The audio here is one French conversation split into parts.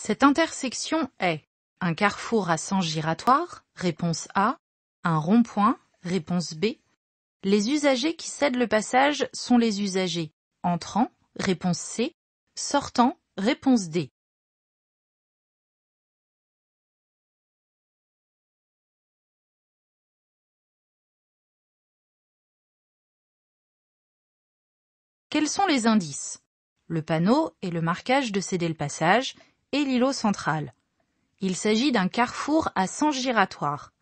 Cette intersection est un carrefour à sens giratoire, réponse A, un rond-point, réponse B. Les usagers qui cèdent le passage sont les usagers entrants, réponse C, sortants, réponse D. Quels sont les indices? Le panneau et le marquage de céder le passage et l'îlot central. Il s'agit d'un carrefour à sens giratoire.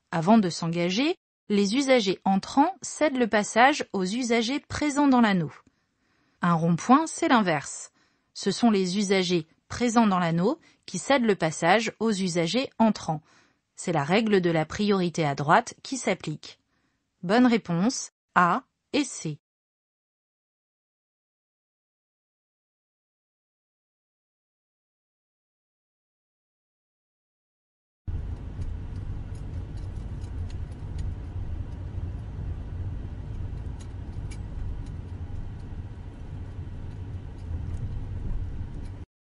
Avant de s'engager, les usagers entrants cèdent le passage aux usagers présents dans l'anneau. Un rond-point, c'est l'inverse. Ce sont les usagers présents dans l'anneau qui cèdent le passage aux usagers entrants. C'est la règle de la priorité à droite qui s'applique. Bonne réponse A et C.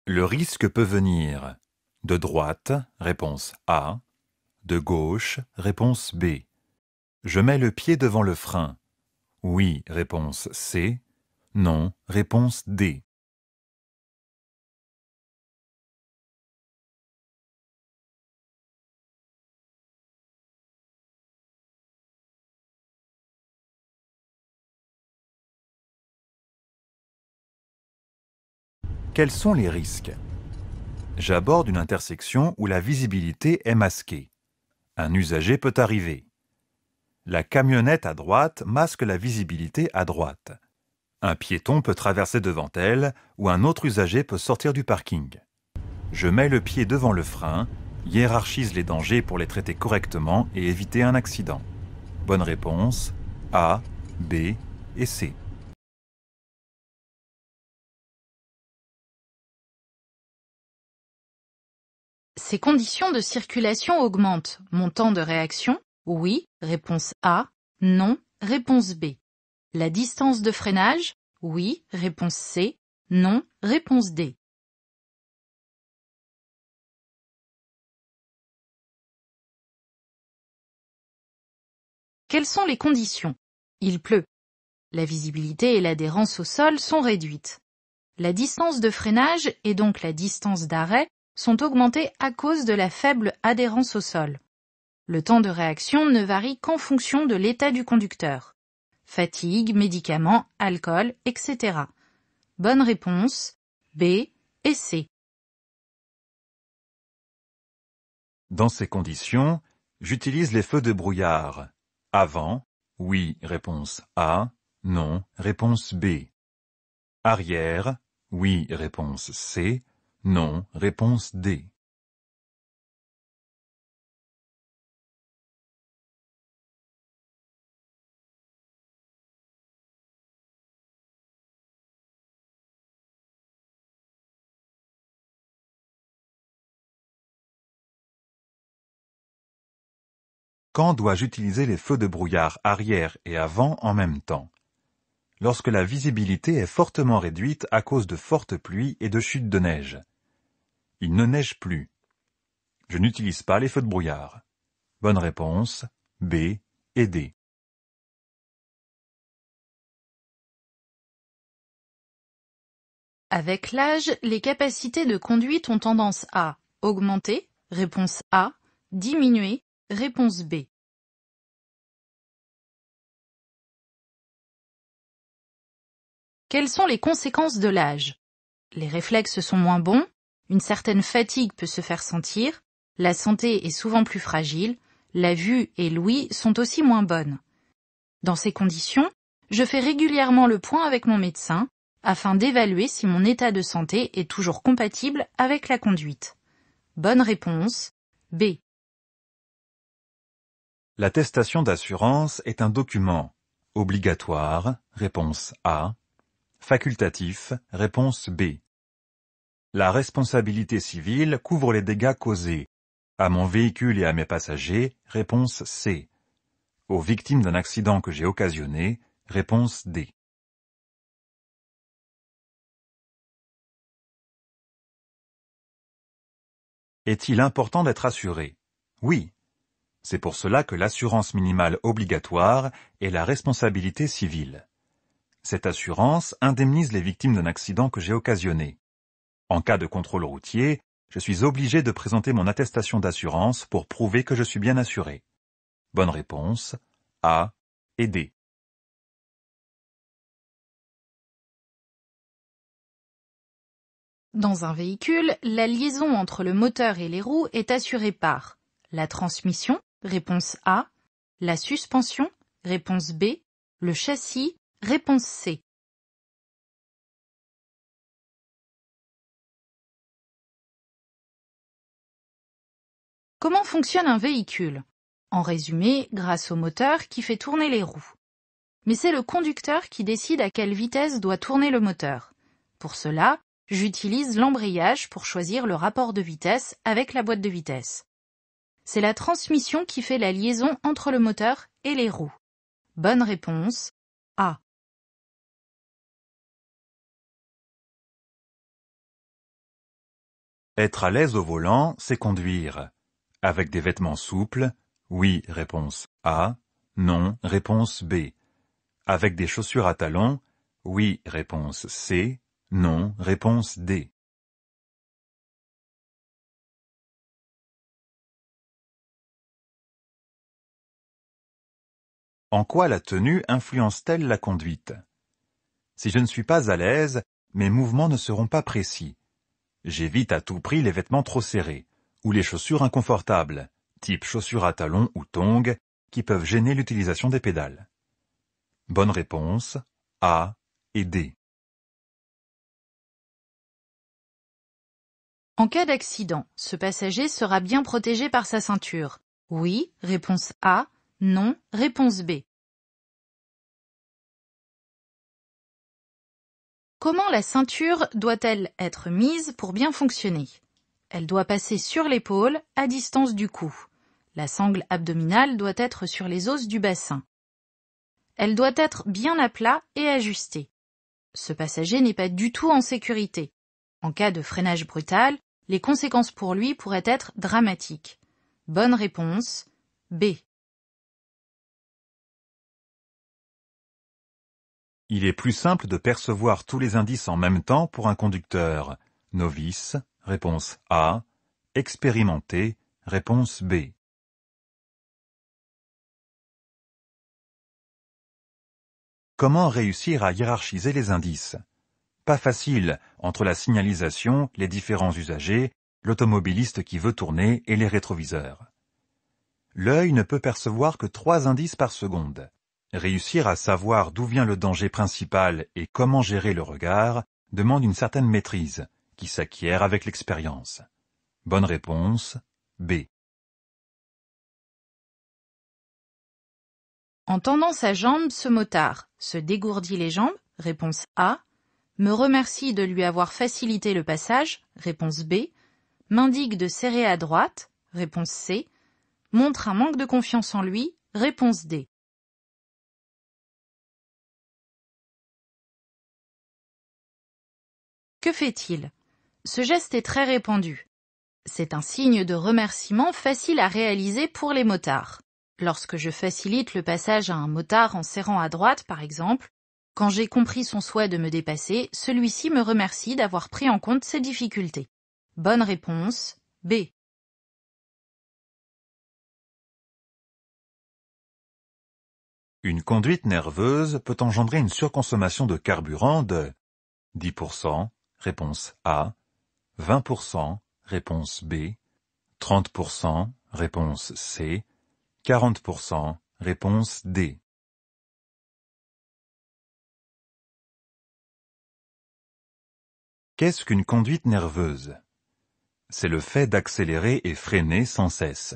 Le risque peut venir de droite, réponse A, de gauche, réponse B. Je mets le pied devant le frein. Oui, réponse C. Non, réponse D. Quels sont les risques? J'aborde une intersection où la visibilité est masquée. Un usager peut arriver. La camionnette à droite masque la visibilité à droite. Un piéton peut traverser devant elle ou un autre usager peut sortir du parking. Je mets le pied devant le frein, hiérarchise les dangers pour les traiter correctement et éviter un accident. Bonne réponse A, B et C. Ces conditions de circulation augmentent. Mon temps de réaction? Oui, réponse A. Non, réponse B. La distance de freinage? Oui, réponse C. Non, réponse D. Quelles sont les conditions? Il pleut. La visibilité et l'adhérence au sol sont réduites. La distance de freinage et donc la distance d'arrêt sont augmentées à cause de la faible adhérence au sol. Le temps de réaction ne varie qu'en fonction de l'état du conducteur. Fatigue, médicaments, alcool, etc. Bonne réponse B et C. Dans ces conditions, j'utilise les feux de brouillard. Avant, oui, réponse A, non, réponse B. Arrière, oui, réponse C, non, réponse D. Quand dois-je utiliser les feux de brouillard arrière et avant en même temps? Lorsque la visibilité est fortement réduite à cause de fortes pluies et de chutes de neige. Il ne neige plus. Je n'utilise pas les feux de brouillard. Bonne réponse B et D. Avec l'âge, les capacités de conduite ont tendance à augmenter, réponse A, diminuer, réponse B. Quelles sont les conséquences de l'âge? Les réflexes sont moins bons, une certaine fatigue peut se faire sentir, la santé est souvent plus fragile, la vue et l'ouïe sont aussi moins bonnes. Dans ces conditions, je fais régulièrement le point avec mon médecin afin d'évaluer si mon état de santé est toujours compatible avec la conduite. Bonne réponse B. L'attestation d'assurance est un document obligatoire, réponse A, facultatif, réponse B. La responsabilité civile couvre les dégâts causés à mon véhicule et à mes passagers, réponse C. Aux victimes d'un accident que j'ai occasionné, réponse D. Est-il important d'être assuré? Oui. C'est pour cela que l'assurance minimale obligatoire est la responsabilité civile. Cette assurance indemnise les victimes d'un accident que j'ai occasionné. En cas de contrôle routier, je suis obligé de présenter mon attestation d'assurance pour prouver que je suis bien assuré. Bonne réponse, A et D. Dans un véhicule, la liaison entre le moteur et les roues est assurée par la transmission, réponse A, la suspension, réponse B, le châssis, réponse C. Comment fonctionne un véhicule? En résumé, grâce au moteur qui fait tourner les roues. Mais c'est le conducteur qui décide à quelle vitesse doit tourner le moteur. Pour cela, j'utilise l'embrayage pour choisir le rapport de vitesse avec la boîte de vitesse. C'est la transmission qui fait la liaison entre le moteur et les roues. Bonne réponse, A. Être à l'aise au volant, c'est conduire. Avec des vêtements souples, oui, réponse A, non, réponse B. Avec des chaussures à talons, oui, réponse C, non, réponse D. En quoi la tenue influence-t-elle la conduite? Si je ne suis pas à l'aise, mes mouvements ne seront pas précis. J'évite à tout prix les vêtements trop serrés, ou les chaussures inconfortables, type chaussures à talons ou tongs, qui peuvent gêner l'utilisation des pédales. Bonne réponse, A et D. En cas d'accident, ce passager sera bien protégé par sa ceinture. Oui, réponse A, non, réponse B. Comment la ceinture doit-elle être mise pour bien fonctionner? Elle doit passer sur l'épaule, à distance du cou. La sangle abdominale doit être sur les os du bassin. Elle doit être bien à plat et ajustée. Ce passager n'est pas du tout en sécurité. En cas de freinage brutal, les conséquences pour lui pourraient être dramatiques. Bonne réponse, B. Il est plus simple de percevoir tous les indices en même temps pour un conducteur. Novice, réponse A. Expérimenté, réponse B. Comment réussir à hiérarchiser les indices? Pas facile entre la signalisation, les différents usagers, l'automobiliste qui veut tourner et les rétroviseurs. L'œil ne peut percevoir que 3 indices par seconde. Réussir à savoir d'où vient le danger principal et comment gérer le regard demande une certaine maîtrise, qui s'acquiert avec l'expérience. Bonne réponse, B. En tendant sa jambe, ce motard se dégourdit les jambes, réponse A, me remercie de lui avoir facilité le passage, réponse B, m'indique de serrer à droite, réponse C, montre un manque de confiance en lui, réponse D. Que fait-il? Ce geste est très répandu. C'est un signe de remerciement facile à réaliser pour les motards. Lorsque je facilite le passage à un motard en serrant à droite, par exemple, quand j'ai compris son souhait de me dépasser, celui-ci me remercie d'avoir pris en compte ses difficultés. Bonne réponse, B. Une conduite nerveuse peut engendrer une surconsommation de carburant de 10%, réponse A, 20%, réponse B, 30%, réponse C, 40%, réponse D. Qu'est-ce qu'une conduite nerveuse? C'est le fait d'accélérer et freiner sans cesse,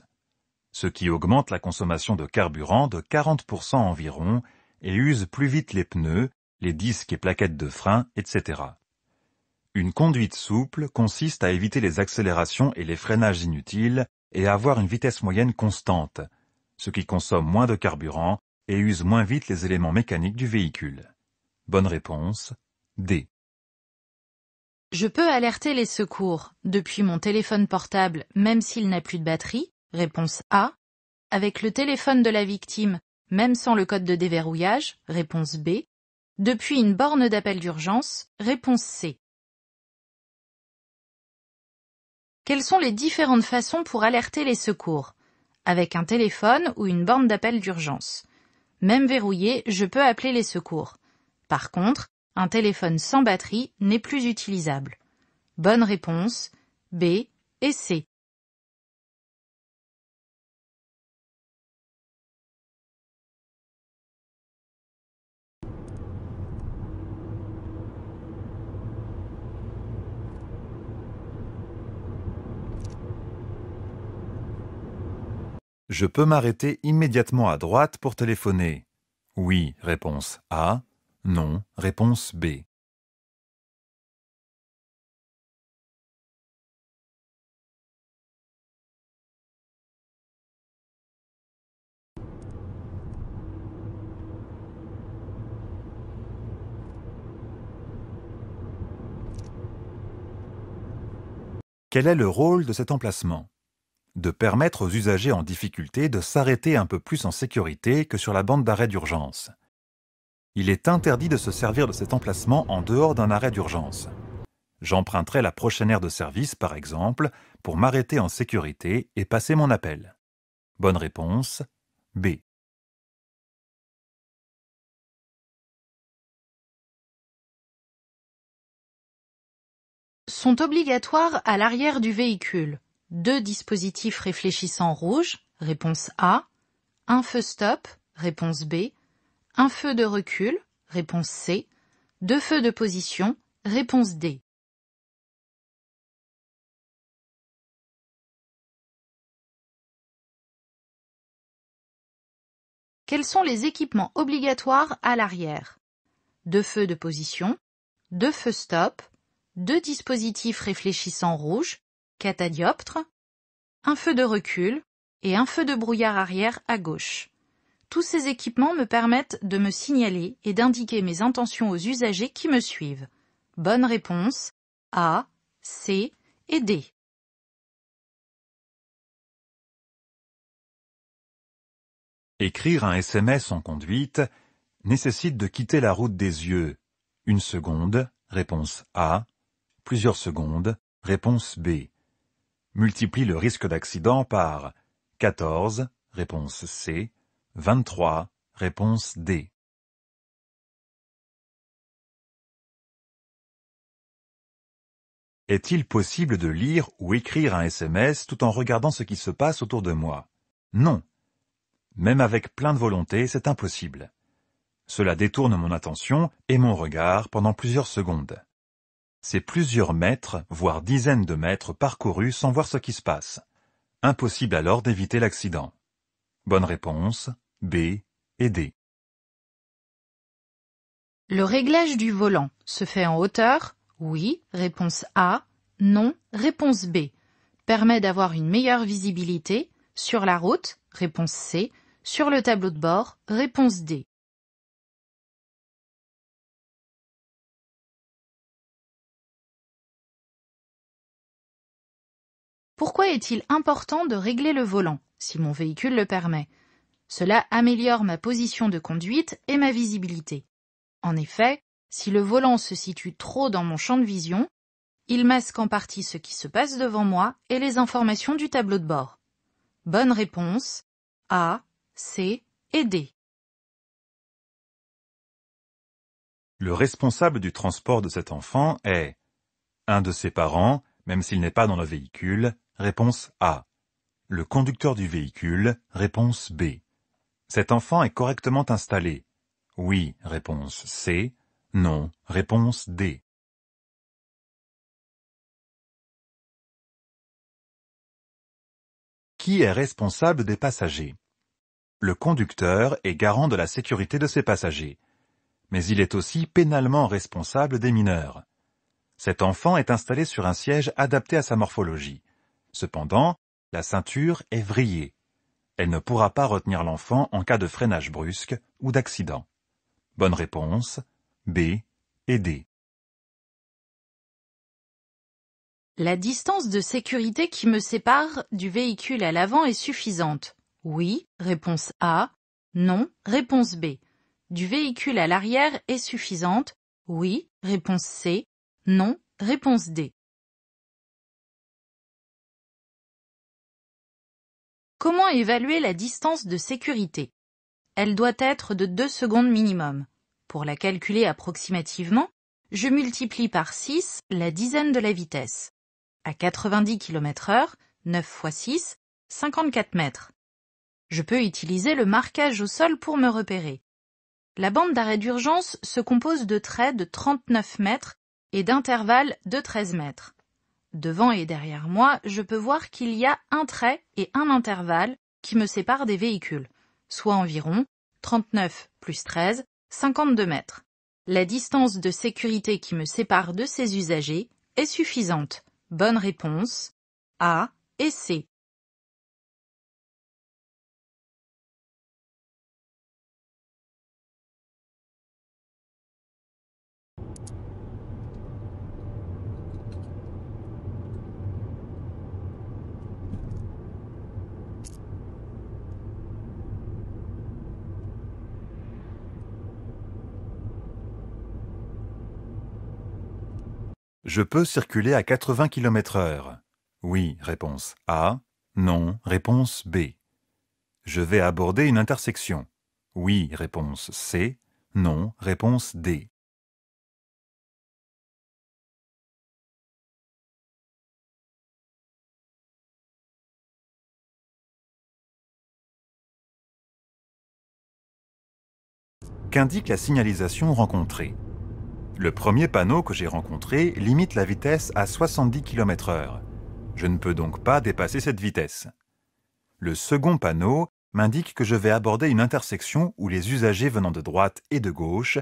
ce qui augmente la consommation de carburant de 40% environ et use plus vite les pneus, les disques et plaquettes de frein, etc. Une conduite souple consiste à éviter les accélérations et les freinages inutiles et à avoir une vitesse moyenne constante, ce qui consomme moins de carburant et use moins vite les éléments mécaniques du véhicule. Bonne réponse, D. Je peux alerter les secours depuis mon téléphone portable même s'il n'a plus de batterie, réponse A. Avec le téléphone de la victime, même sans le code de déverrouillage, réponse B. Depuis une borne d'appel d'urgence, réponse C. Quelles sont les différentes façons pour alerter les secours? Avec un téléphone ou une borne d'appel d'urgence. Même verrouillé, je peux appeler les secours. Par contre, un téléphone sans batterie n'est plus utilisable. Bonne réponse, B et C. Je peux m'arrêter immédiatement à droite pour téléphoner. Oui, réponse A. Non, réponse B. Quel est le rôle de cet emplacement? De permettre aux usagers en difficulté de s'arrêter un peu plus en sécurité que sur la bande d'arrêt d'urgence. Il est interdit de se servir de cet emplacement en dehors d'un arrêt d'urgence. J'emprunterai la prochaine aire de service, par exemple, pour m'arrêter en sécurité et passer mon appel. Bonne réponse, B. Sont obligatoires à l'arrière du véhicule 2 dispositifs réfléchissants rouges, réponse A, un feu stop, réponse B, un feu de recul, réponse C, 2 feux de position, réponse D. Quels sont les équipements obligatoires à l'arrière? 2 feux de position, 2 feux stop, 2 dispositifs réfléchissants rouges, catadioptres, un feu de recul et un feu de brouillard arrière à gauche. Tous ces équipements me permettent de me signaler et d'indiquer mes intentions aux usagers qui me suivent. Bonne réponse, A, C et D. Écrire un SMS en conduite nécessite de quitter la route des yeux. 1 seconde, réponse A. Plusieurs secondes, réponse B. Multiplie le risque d'accident par 14, réponse C. 23, réponse D. Est-il possible de lire ou écrire un SMS tout en regardant ce qui se passe autour de moi? Non. Même avec plein de volonté, c'est impossible. Cela détourne mon attention et mon regard pendant plusieurs secondes. C'est plusieurs mètres, voire dizaines de mètres parcourus sans voir ce qui se passe. Impossible alors d'éviter l'accident. Bonne réponse, B et D. Le réglage du volant se fait en hauteur? Oui, réponse A. Non, réponse B. Permet d'avoir une meilleure visibilité. Sur la route, réponse C. Sur le tableau de bord, réponse D. Pourquoi est-il important de régler le volant, si mon véhicule le permet? Cela améliore ma position de conduite et ma visibilité. En effet, si le volant se situe trop dans mon champ de vision, il masque en partie ce qui se passe devant moi et les informations du tableau de bord. Bonne réponse, A, C et D. Le responsable du transport de cet enfant est un de ses parents, même s'il n'est pas dans le véhicule, réponse A. Le conducteur du véhicule, réponse B. Cet enfant est correctement installé. Oui, réponse C. Non, réponse D. Qui est responsable des passagers? Le conducteur est garant de la sécurité de ses passagers. Mais il est aussi pénalement responsable des mineurs. Cet enfant est installé sur un siège adapté à sa morphologie. Cependant, la ceinture est vrillée. Elle ne pourra pas retenir l'enfant en cas de freinage brusque ou d'accident. Bonne réponse, B et D. La distance de sécurité qui me sépare du véhicule à l'avant est suffisante. Oui, réponse A. Non, réponse B. Du véhicule à l'arrière est suffisante. Oui, réponse C. Non, réponse D. Comment évaluer la distance de sécurité? Elle doit être de 2 secondes minimum. Pour la calculer approximativement, je multiplie par 6 la dizaine de la vitesse. À 90 km/h, 9 fois 6, 54 mètres. Je peux utiliser le marquage au sol pour me repérer. La bande d'arrêt d'urgence se compose de traits de 39 mètres et d'intervalles de 13 mètres. Devant et derrière moi, je peux voir qu'il y a un trait et un intervalle qui me séparent des véhicules, soit environ 39 plus 13, 52 mètres. La distance de sécurité qui me sépare de ces usagers est suffisante. Bonne réponse A et C. Je peux circuler à 80 km/h. Oui, réponse A. Non, réponse B. Je vais aborder une intersection. Oui, réponse C. Non, réponse D. Qu'indique la signalisation rencontrée? Le premier panneau que j'ai rencontré limite la vitesse à 70 km/h. Je ne peux donc pas dépasser cette vitesse. Le second panneau m'indique que je vais aborder une intersection où les usagers venant de droite et de gauche